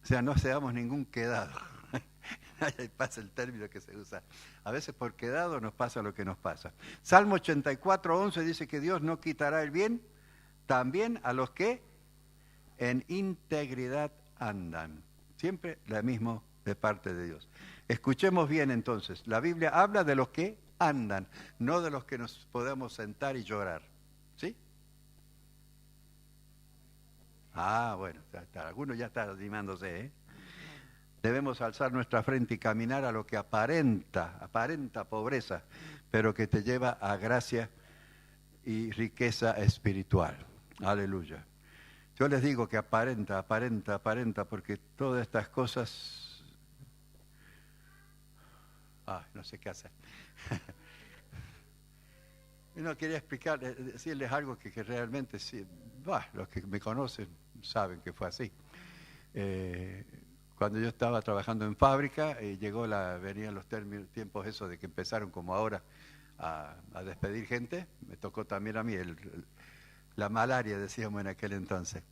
O sea, no seamos ningún quedado. Ahí pasa el término que se usa. A veces por quedado nos pasa lo que nos pasa. Salmo 84, 11 dice que Dios no quitará el bien también a los que en integridad andan. Siempre lo mismo de parte de Dios. Escuchemos bien entonces. La Biblia habla de los que andan, no de los que nos podemos sentar y llorar. ¿Sí? Bueno, algunos ya están animándose, Debemos alzar nuestra frente y caminar a lo que aparenta pobreza, pero que te lleva a gracia y riqueza espiritual. Aleluya. Yo les digo que aparenta, porque todas estas cosas... no sé qué hacer. No quería decirles algo que realmente sí, los que me conocen saben que fue así. Cuando yo estaba trabajando en fábrica, venían los tiempos esos de que empezaron como ahora a despedir gente. Me tocó también a mí la malaria, decíamos en aquel entonces.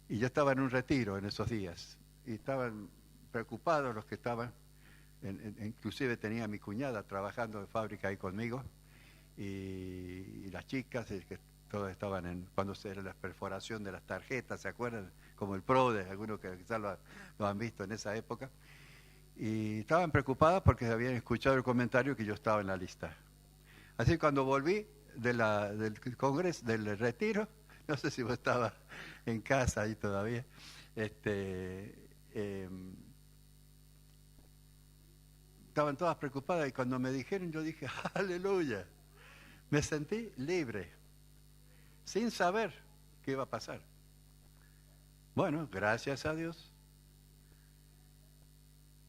Y yo estaba en un retiro en esos días y estaban preocupados los que estaban. Inclusive tenía a mi cuñada trabajando en fábrica ahí conmigo y las chicas que todas estaban cuando se era la perforación de las tarjetas, ¿se acuerdan? Como el PRODE, algunos que quizás lo han visto en esa época. Y estaban preocupadas porque habían escuchado el comentario que yo estaba en la lista. Así que cuando volví del congreso, del retiro, no sé si vos estabas en casa ahí todavía, estaban todas preocupadas y cuando me dijeron yo dije, aleluya, me sentí libre, sin saber qué iba a pasar. Bueno, gracias a Dios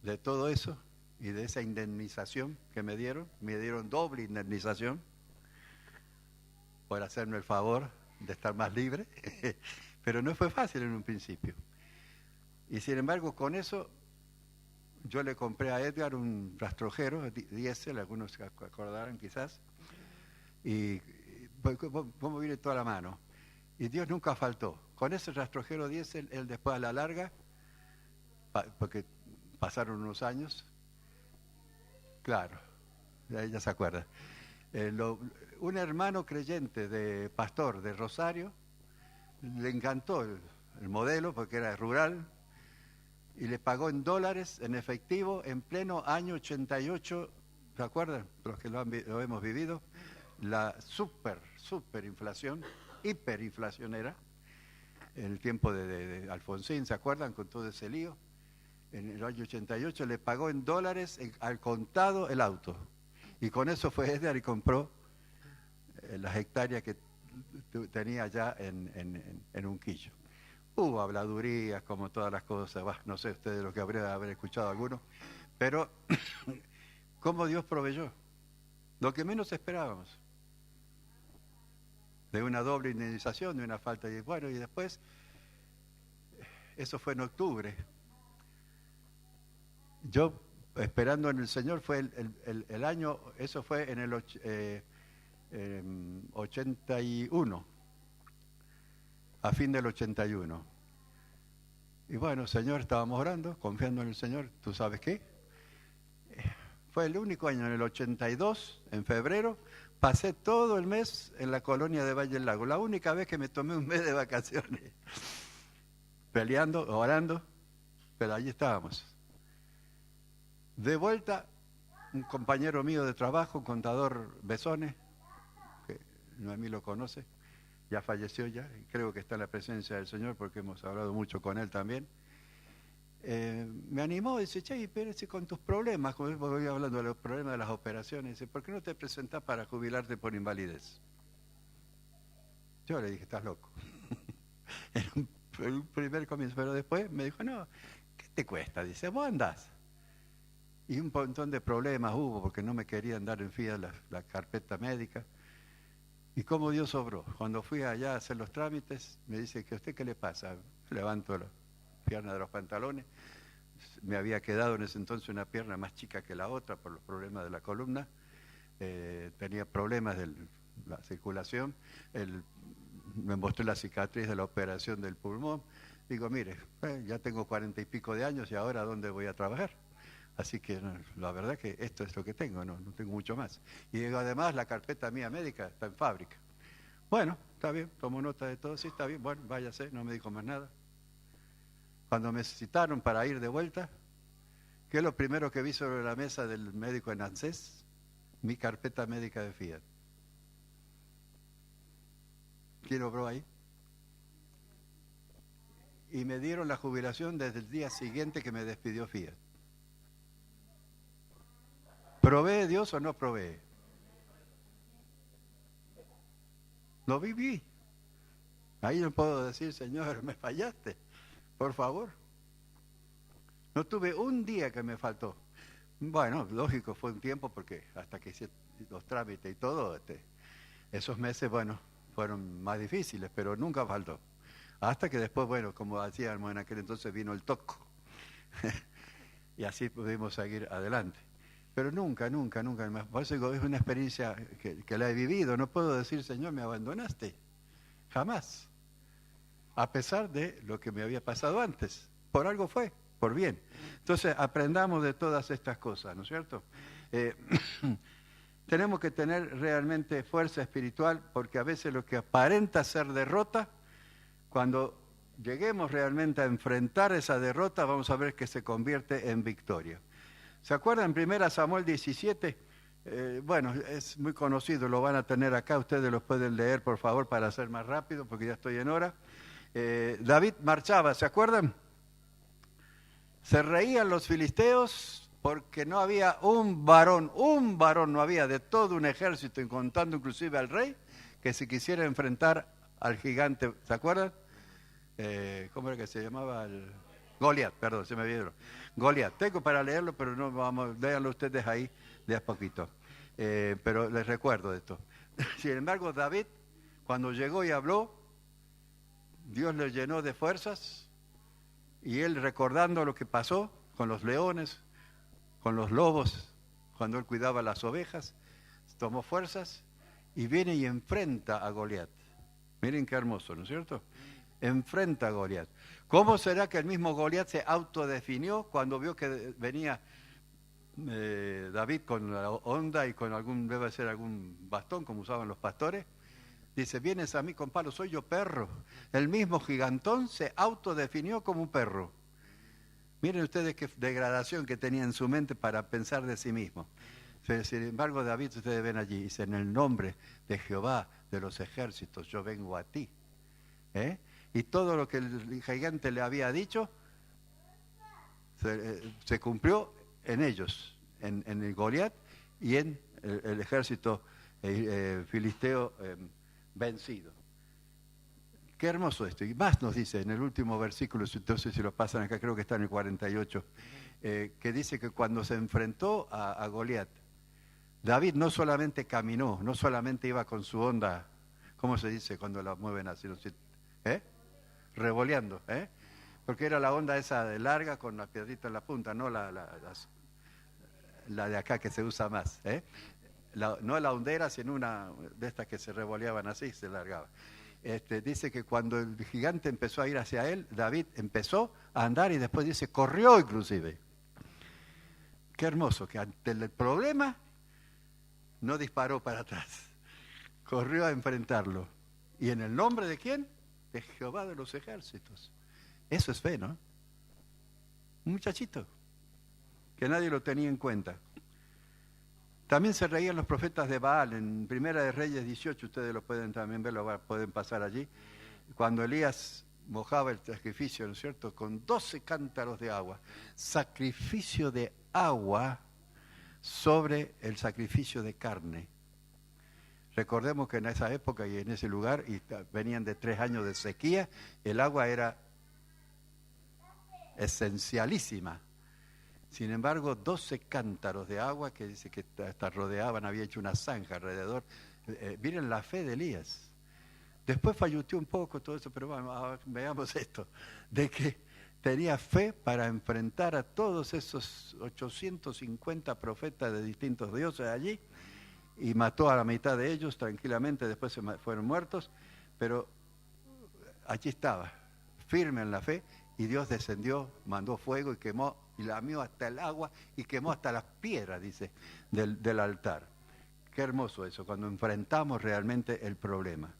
de todo eso y de esa indemnización que me dieron doble indemnización por hacerme el favor de estar más libre, pero no fue fácil en un principio. Y sin embargo, con eso yo le compré a Edgar un rastrojero diésel, algunos se acordarán quizás, y como viene toda la mano. Y Dios nunca faltó. Con ese rastrojero diésel, él después a la larga, porque pasaron unos años, claro, ya se acuerda. Un hermano creyente de pastor de Rosario, le encantó el modelo porque era rural, y le pagó en dólares, en efectivo, en pleno año 88, ¿se acuerdan? Los que lo hemos vivido, la superinflación, hiperinflación era, en el tiempo de Alfonsín, ¿se acuerdan? Con todo ese lío. En el año 88 le pagó en dólares al contado el auto. Y con eso fue Edgar y compró las hectáreas que tenía allá en Unquillo. Hubo habladurías, como todas las cosas, no sé ustedes lo que habría haber escuchado algunos, pero cómo Dios proveyó, lo que menos esperábamos, de una doble indemnización, de una falta de... Bueno, y después, eso fue en octubre. Yo, esperando en el Señor, fue el año, eso fue en el 81, a fin del 81. Y bueno, Señor, estábamos orando, confiando en el Señor. ¿Tú sabes qué? Fue el único año, en el 82, en febrero, pasé todo el mes en la colonia de Valle del Lago. La única vez que me tomé un mes de vacaciones. Peleando, orando, pero allí estábamos. De vuelta, un compañero mío de trabajo, un contador Besones, que Noemí lo conoce, ya falleció ya, y creo que está en la presencia del Señor porque hemos hablado mucho con él también. Me animó, dice, che, pero si con tus problemas, como voy hablando de los problemas de las operaciones, dice, ¿por qué no te presentás para jubilarte por invalidez? Yo le dije, estás loco. Era un primer comienzo, pero después me dijo, no, ¿qué te cuesta? Dice, vos andás. Y un montón de problemas hubo porque no me querían dar en FIA la carpeta médica. Y cómo Dios obró. Cuando fui allá a hacer los trámites, me dice, ¿que a usted qué le pasa? Levanto la pierna de los pantalones. Me había quedado en ese entonces una pierna más chica que la otra por los problemas de la columna. Tenía problemas de la circulación. Me mostré la cicatriz de la operación del pulmón. Digo, mire, ya tengo 40 y pico de años y ahora ¿dónde voy a trabajar? Así que la verdad que esto es lo que tengo, no tengo mucho más. Y digo, además la carpeta mía médica está en fábrica. Bueno, está bien, tomo nota de todo, sí, está bien, bueno, váyase, no me dijo más nada. Cuando me citaron para ir de vuelta, ¿qué es lo primero que vi sobre la mesa del médico en ANSES? Mi carpeta médica de Fiat. ¿Quién obró ahí? Y me dieron la jubilación desde el día siguiente que me despidió Fiat. ¿Provee Dios o no provee? Lo viví. Ahí no puedo decir, Señor, me fallaste, por favor. No tuve un día que me faltó. Bueno, lógico, fue un tiempo porque hasta que hice los trámites y todo, esos meses, bueno, fueron más difíciles, pero nunca faltó. Hasta que después, bueno, como decíamos en aquel entonces, vino el toco. Y así pudimos seguir adelante. Pero nunca, por eso digo, es una experiencia que la he vivido. No puedo decir, Señor, me abandonaste. Jamás. A pesar de lo que me había pasado antes. Por algo fue, por bien. Entonces, aprendamos de todas estas cosas, ¿no es cierto? Tenemos que tener realmente fuerza espiritual, porque a veces lo que aparenta ser derrota, cuando lleguemos realmente a enfrentar esa derrota, vamos a ver que se convierte en victoria. ¿Se acuerdan? 1 Samuel 17, bueno, es muy conocido, lo van a tener acá, ustedes lo pueden leer, por favor, para hacer más rápido, porque ya estoy en hora. David marchaba, ¿se acuerdan? Se reían los filisteos porque no había un varón no había de todo un ejército, y contando inclusive al rey, que se quisiera enfrentar al gigante, ¿se acuerdan? ¿Cómo era que se llamaba? Goliat, perdón, se me vieron. Goliat, tengo para leerlo, pero no vamos, léanlo ustedes ahí de a poquito. Pero les recuerdo esto. Sin embargo, David, cuando llegó y habló, Dios le llenó de fuerzas, y él, recordando lo que pasó con los leones, con los lobos, cuando él cuidaba las ovejas, tomó fuerzas y viene y enfrenta a Goliat. Miren qué hermoso, ¿no es cierto? Enfrenta a Goliat. ¿Cómo será que el mismo Goliat se autodefinió cuando vio que venía David con la onda y con debe ser algún bastón como usaban los pastores? Dice, vienes a mí con palo, soy yo perro. El mismo gigantón se autodefinió como un perro. Miren ustedes qué degradación que tenía en su mente para pensar de sí mismo. Sin embargo, David, ustedes ven allí, dice, en el nombre de Jehová de los ejércitos, yo vengo a ti. Y todo lo que el gigante le había dicho se cumplió en ellos, en el Goliat y en el ejército filisteo vencido. Qué hermoso esto. Y más nos dice en el último versículo, entonces si lo pasan acá, creo que está en el 48, que dice que cuando se enfrentó a Goliat, David no solamente caminó, no solamente iba con su onda, ¿cómo se dice cuando la mueven así? ¿Eh? Revoleando, ¿eh? Porque era la onda esa de larga con la piedrita en la punta, no la de acá que se usa más, ¿eh? No la hondera, sino una de estas que se revoleaban así, se largaba. Dice que cuando el gigante empezó a ir hacia él, David empezó a andar y después dice, corrió inclusive. Qué hermoso, que ante el problema no disparó para atrás, corrió a enfrentarlo. ¿Y en el nombre de quién? De Jehová de los ejércitos. Eso es fe, ¿no? Un muchachito, que nadie lo tenía en cuenta. También se reían los profetas de Baal, en Primera de Reyes 18, ustedes lo pueden también ver, lo pueden pasar allí, cuando Elías mojaba el sacrificio, ¿no es cierto?, con 12 cántaros de agua, sacrificio de agua sobre el sacrificio de carne. Recordemos que en esa época y en ese lugar, y venían de 3 años de sequía, el agua era esencialísima. Sin embargo, 12 cántaros de agua, que dice que hasta rodeaban, había hecho una zanja alrededor. Miren la fe de Elías. Después falluteó un poco todo eso, pero bueno, veamos esto, de que tenía fe para enfrentar a todos esos 850 profetas de distintos dioses allí, y mató a la mitad de ellos tranquilamente, después fueron muertos, pero allí estaba, firme en la fe, y Dios descendió, mandó fuego y quemó, y lamió hasta el agua y quemó hasta las piedras, dice, del altar. Qué hermoso eso, cuando enfrentamos realmente el problema.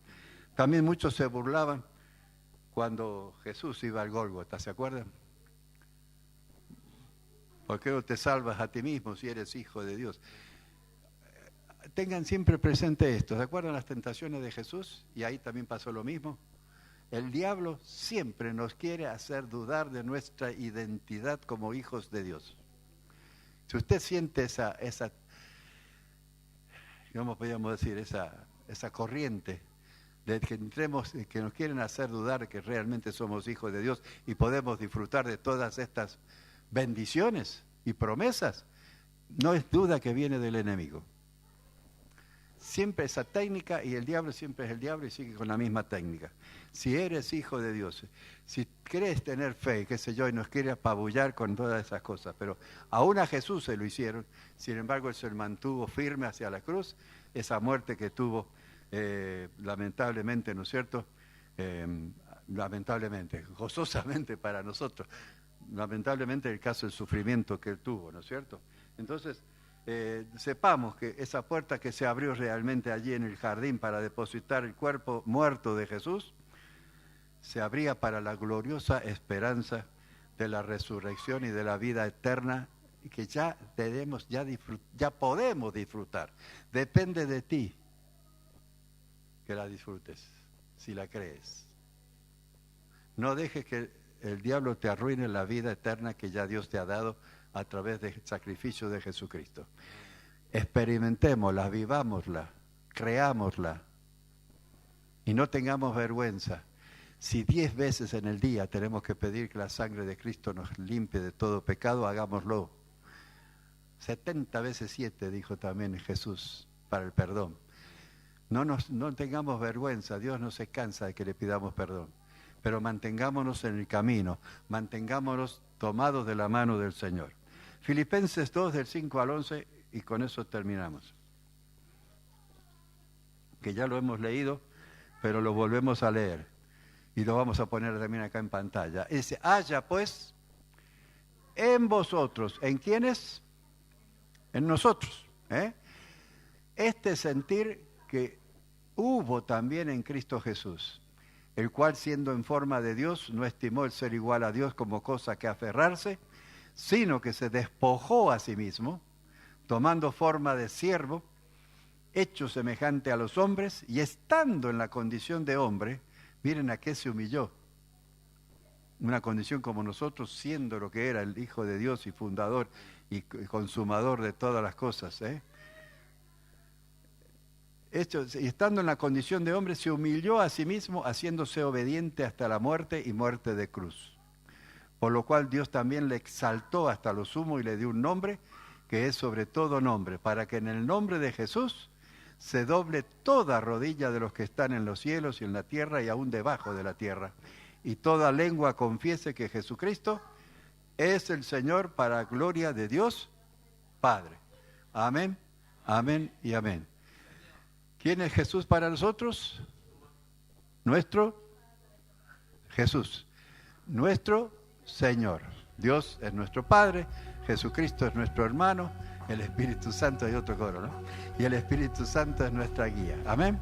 También muchos se burlaban cuando Jesús iba al Gólgota, ¿se acuerdan? ¿Por qué no te salvas a ti mismo si eres hijo de Dios? Tengan siempre presente esto, ¿se acuerdan las tentaciones de Jesús? Y ahí también pasó lo mismo. El diablo siempre nos quiere hacer dudar de nuestra identidad como hijos de Dios. Si usted siente esa ¿cómo podríamos decir? Esa corriente de que entremos, que nos quieren hacer dudar que realmente somos hijos de Dios y podemos disfrutar de todas estas bendiciones y promesas, no es duda que viene del enemigo. Siempre esa técnica, y el diablo siempre es el diablo y sigue con la misma técnica. Si eres hijo de Dios, si crees tener fe, qué sé yo, y nos quiere apabullar con todas esas cosas, pero aún a Jesús se lo hicieron, sin embargo él se mantuvo firme hacia la cruz, esa muerte que tuvo lamentablemente, ¿no es cierto? Lamentablemente, gozosamente para nosotros, lamentablemente el caso del sufrimiento que él tuvo, ¿no es cierto? Entonces, sepamos que esa puerta que se abrió realmente allí en el jardín para depositar el cuerpo muerto de Jesús, se abría para la gloriosa esperanza de la resurrección y de la vida eterna que ya podemos disfrutar. Depende de ti que la disfrutes, si la crees. No dejes que el diablo te arruine la vida eterna que ya Dios te ha dado a través del sacrificio de Jesucristo. Experimentémosla, vivámosla, creámosla y no tengamos vergüenza. Si 10 veces en el día tenemos que pedir que la sangre de Cristo nos limpie de todo pecado, hagámoslo. 70 veces 7 dijo también Jesús para el perdón. No tengamos vergüenza, Dios no se cansa de que le pidamos perdón, pero mantengámonos en el camino, mantengámonos tomados de la mano del Señor. Filipenses 2, del 5 al 11, y con eso terminamos. Que ya lo hemos leído, pero lo volvemos a leer. Y lo vamos a poner también acá en pantalla. Dice, haya pues en vosotros, ¿en quiénes? En nosotros. Este sentir que hubo también en Cristo Jesús, el cual siendo en forma de Dios, no estimó el ser igual a Dios como cosa que aferrarse, sino que se despojó a sí mismo, tomando forma de siervo, hecho semejante a los hombres, y estando en la condición de hombre, miren a qué se humilló. Una condición como nosotros, siendo lo que era el Hijo de Dios y fundador y consumador de todas las cosas. y estando en la condición de hombre, se humilló a sí mismo, haciéndose obediente hasta la muerte y muerte de cruz. Por lo cual Dios también le exaltó hasta lo sumo y le dio un nombre que es sobre todo nombre, para que en el nombre de Jesús se doble toda rodilla de los que están en los cielos y en la tierra y aún debajo de la tierra, y toda lengua confiese que Jesucristo es el Señor, para gloria de Dios Padre. Amén, amén y amén. ¿Quién es Jesús para nosotros? Nuestro Jesús, nuestro Señor. Dios es nuestro Padre, Jesucristo es nuestro hermano, el Espíritu Santo, hay otro coro, ¿no? Y el Espíritu Santo es nuestra guía. Amén.